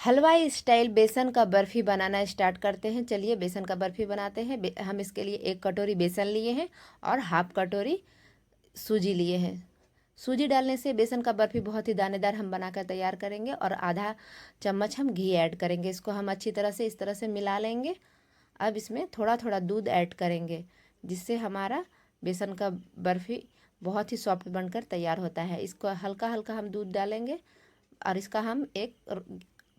हलवाई स्टाइल बेसन का बर्फ़ी बनाना स्टार्ट करते हैं। चलिए बेसन का बर्फ़ी बनाते हैं। हम इसके लिए 1 कटोरी बेसन लिए हैं और हाफ कटोरी सूजी लिए हैं। सूजी डालने से बेसन का बर्फ़ी बहुत ही दानेदार हम बनाकर तैयार करेंगे। और आधा चम्मच हम घी ऐड करेंगे। इसको हम अच्छी तरह से इस तरह से मिला लेंगे। अब इसमें थोड़ा थोड़ा दूध ऐड करेंगे, जिससे हमारा बेसन का बर्फ़ी बहुत ही सॉफ्ट बनकर तैयार होता है। इसको हल्का हल्का हम दूध डालेंगे और इसका हम एक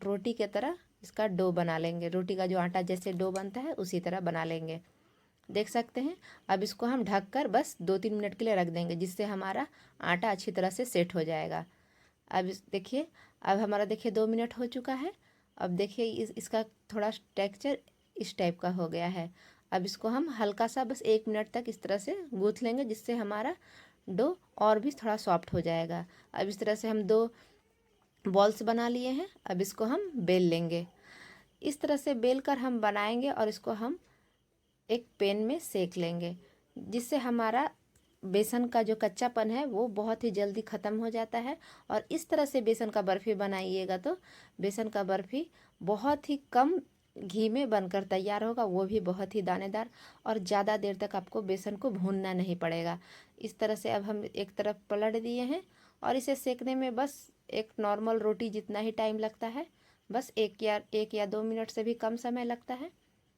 रोटी के तरह इसका डो बना लेंगे। रोटी का जो आटा जैसे डो बनता है उसी तरह बना लेंगे। देख सकते हैं। अब इसको हम ढककर बस 2-3 मिनट के लिए रख देंगे, जिससे हमारा आटा अच्छी तरह से सेट हो जाएगा। अब देखिए, अब हमारा देखिए 2 मिनट हो चुका है। अब देखिए इसका थोड़ा टेक्सचर इस टाइप का हो गया है। अब इसको हम हल्का सा बस 1 मिनट तक इस तरह से गूँथ लेंगे, जिससे हमारा डो और भी थोड़ा सॉफ्ट हो जाएगा। अब इस तरह से हम 2 बॉल्स बना लिए हैं। अब इसको हम बेल लेंगे। इस तरह से बेल कर हम बनाएंगे और इसको हम एक पैन में सेक लेंगे, जिससे हमारा बेसन का जो कच्चापन है वो बहुत ही जल्दी ख़त्म हो जाता है। और इस तरह से बेसन का बर्फ़ी बनाइएगा तो बेसन का बर्फ़ी बहुत ही कम घी में बनकर तैयार होगा, वो भी बहुत ही दानेदार। और ज़्यादा देर तक आपको बेसन को भूनना नहीं पड़ेगा। इस तरह से अब हम एक तरफ पलट दिए हैं और इसे सेकने में बस एक नॉर्मल रोटी जितना ही टाइम लगता है। बस 1 या 2 मिनट से भी कम समय लगता है।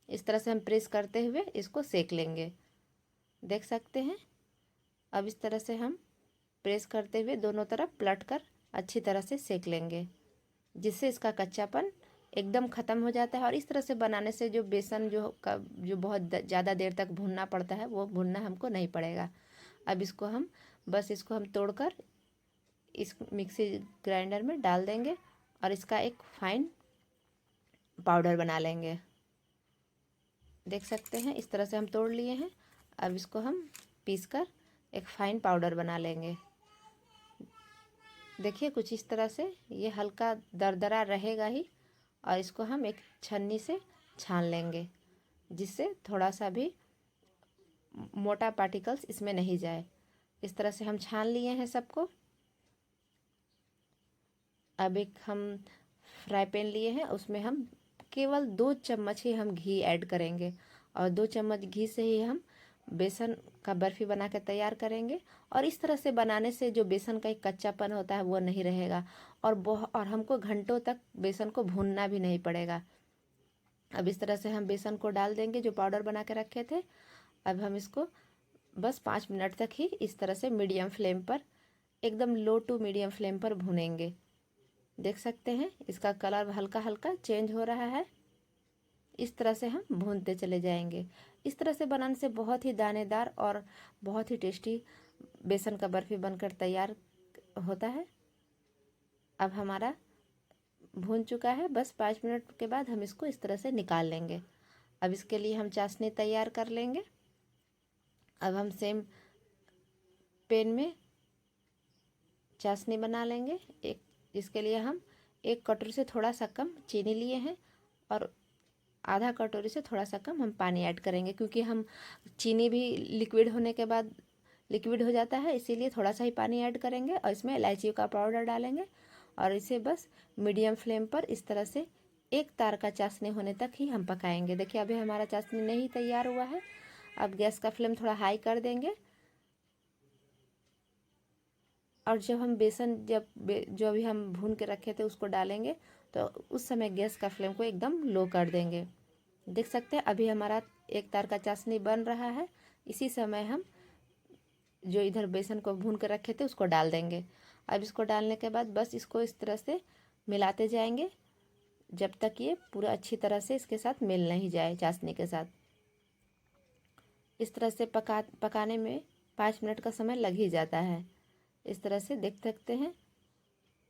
इस तरह से हम प्रेस करते हुए इसको सेक लेंगे। देख सकते हैं। अब इस तरह से हम प्रेस करते हुए दोनों तरफ पलट कर अच्छी तरह से सेक लेंगे, जिससे इसका कच्चापन एकदम ख़त्म हो जाता है। और इस तरह से बनाने से जो बेसन जो बहुत ज़्यादा देर तक भूनना पड़ता है वो भूनना हमको नहीं पड़ेगा। अब इसको हम इसको हम तोड़कर इस मिक्सी ग्राइंडर में डाल देंगे और इसका एक फाइन पाउडर बना लेंगे। देख सकते हैं, इस तरह से हम तोड़ लिए हैं। अब इसको हम पीसकर एक फाइन पाउडर बना लेंगे। देखिए कुछ इस तरह से ये हल्का दरदरा रहेगा ही। और इसको हम एक छन्नी से छान लेंगे, जिससे थोड़ा सा भी मोटा पार्टिकल्स इसमें नहीं जाए। इस तरह से हम छान लिए हैं सबको। अब एक हम फ्राई पैन लिए हैं, उसमें हम केवल 2 चम्मच ही हम घी ऐड करेंगे। और 2 चम्मच घी से ही हम बेसन का बर्फ़ी बना के तैयार करेंगे। और इस तरह से बनाने से जो बेसन का एक कच्चापन होता है वो नहीं रहेगा। और हमको घंटों तक बेसन को भूनना भी नहीं पड़ेगा। अब इस तरह से हम बेसन को डाल देंगे जो पाउडर बना के रखे थे। अब हम इसको बस 5 मिनट तक ही इस तरह से मीडियम फ्लेम पर, एकदम लो टू मीडियम फ्लेम पर भूनेंगे। देख सकते हैं इसका कलर हल्का हल्का चेंज हो रहा है। इस तरह से हम भूनते चले जाएंगे। इस तरह से बनाने से बहुत ही दानेदार और बहुत ही टेस्टी बेसन का बर्फ़ी बनकर तैयार होता है। अब हमारा भून चुका है। बस 5 मिनट के बाद हम इसको इस तरह से निकाल लेंगे। अब इसके लिए हम चाशनी तैयार कर लेंगे। अब हम सेम पैन में चाशनी बना लेंगे। इसके लिए हम 1 कटोरी से थोड़ा सा कम चीनी लिए हैं और आधा कटोरी से थोड़ा सा कम हम पानी ऐड करेंगे, क्योंकि हम चीनी भी लिक्विड होने के बाद लिक्विड हो जाता है, इसीलिए थोड़ा सा ही पानी ऐड करेंगे। और इसमें इलायची का पाउडर डालेंगे और इसे बस मीडियम फ्लेम पर इस तरह से एक तार का चाशनी होने तक ही हम पकाएंगे। देखिए अभी हमारा चाशनी नहीं तैयार हुआ है। अब गैस का फ्लेम थोड़ा हाई कर देंगे। और जब हम बेसन जो अभी हम भून के रखे थे उसको डालेंगे, तो उस समय गैस का फ्लेम को एकदम लो कर देंगे। देख सकते हैं अभी हमारा एक तार का चाशनी बन रहा है। इसी समय हम जो इधर बेसन को भून के रखे थे उसको डाल देंगे। अब इसको डालने के बाद बस इसको इस तरह से मिलाते जाएंगे जब तक ये पूरा अच्छी तरह से इसके साथ मिल नहीं जाए चाशनी के साथ। इस तरह से पकाने में 5 मिनट का समय लग ही जाता है। इस तरह से देख सकते हैं।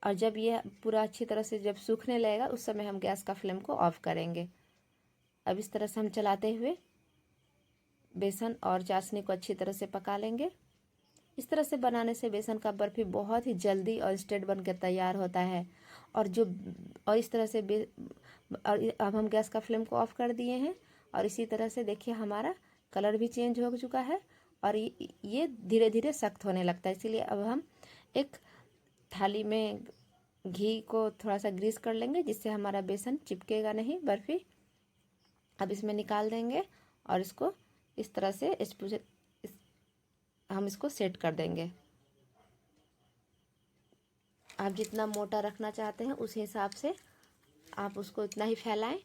और जब ये पूरा अच्छी तरह से जब सूखने लगेगा उस समय हम गैस का फ्लेम को ऑफ करेंगे। अब इस तरह से हम चलाते हुए बेसन और चाशनी को अच्छी तरह से पका लेंगे। इस तरह से बनाने से बेसन का बर्फ़ी बहुत ही जल्दी और इंस्टेंट बनकर तैयार होता है। और इस तरह से और अब हम गैस का फ्लेम को ऑफ कर दिए हैं। और इसी तरह से देखिए हमारा कलर भी चेंज हो चुका है और ये धीरे धीरे सख्त होने लगता है। इसीलिए अब हम एक थाली में घी को थोड़ा सा ग्रीस कर लेंगे जिससे हमारा बेसन चिपकेगा नहीं बर्फ़ी। अब इसमें निकाल देंगे और इसको इस तरह से हम इसको सेट कर देंगे। आप जितना मोटा रखना चाहते हैं उस हिसाब से आप उसको इतना ही फैलाएं।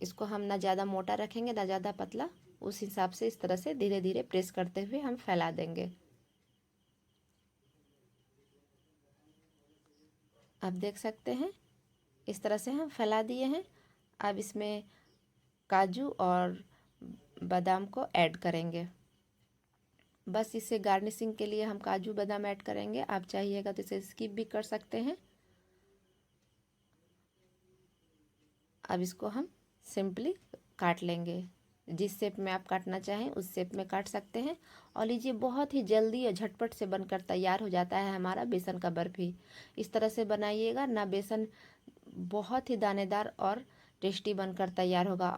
इसको हम ना ज़्यादा मोटा रखेंगे ना ज़्यादा पतला, उस हिसाब से इस तरह से धीरे धीरे प्रेस करते हुए हम फैला देंगे। आप देख सकते हैं इस तरह से हम फैला दिए हैं। अब इसमें काजू और बादाम को ऐड करेंगे। बस इसे गार्निशिंग के लिए हम काजू बादाम ऐड करेंगे। आप चाहिएगा तो इसे स्किप भी कर सकते हैं। अब इसको हम सिंपली काट लेंगे। जिस शेप में आप काटना चाहें उस शेप में काट सकते हैं। और लीजिए, बहुत ही जल्दी और झटपट से बनकर तैयार हो जाता है हमारा बेसन का बर्फ़ी। इस तरह से बनाइएगा ना, बेसन बहुत ही दानेदार और टेस्टी बनकर तैयार होगा।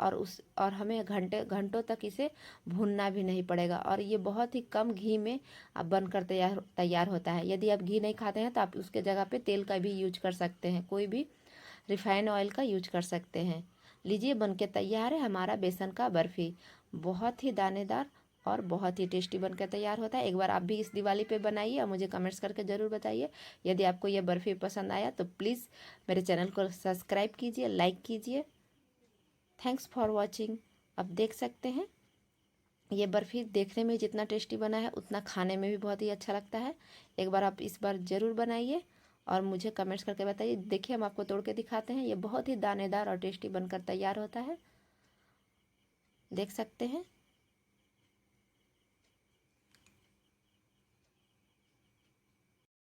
और हमें घंटों तक इसे भूनना भी नहीं पड़ेगा। और ये बहुत ही कम घी में अब बनकर तैयार होता है। यदि आप घी नहीं खाते हैं तो आप उसके जगह पे तेल का भी यूज कर सकते हैं, कोई भी रिफाइंड ऑयल का यूज कर सकते हैं। लीजिए, बनके तैयार है हमारा बेसन का बर्फ़ी। बहुत ही दानेदार और बहुत ही टेस्टी बनकर तैयार होता है। एक बार आप भी इस दिवाली पे बनाइए और मुझे कमेंट्स करके ज़रूर बताइए। यदि आपको यह बर्फ़ी पसंद आया तो प्लीज़ मेरे चैनल को सब्सक्राइब कीजिए, लाइक कीजिए। Thanks for watching. अब देख सकते हैं ये बर्फ़ी देखने में जितना टेस्टी बना है उतना खाने में भी बहुत ही अच्छा लगता है। एक बार आप इस बार ज़रूर बनाइए और मुझे कमेंट्स करके बताइए। देखिए, हम आपको तोड़ के दिखाते हैं। ये बहुत ही दानेदार और टेस्टी बनकर तैयार होता है, देख सकते हैं।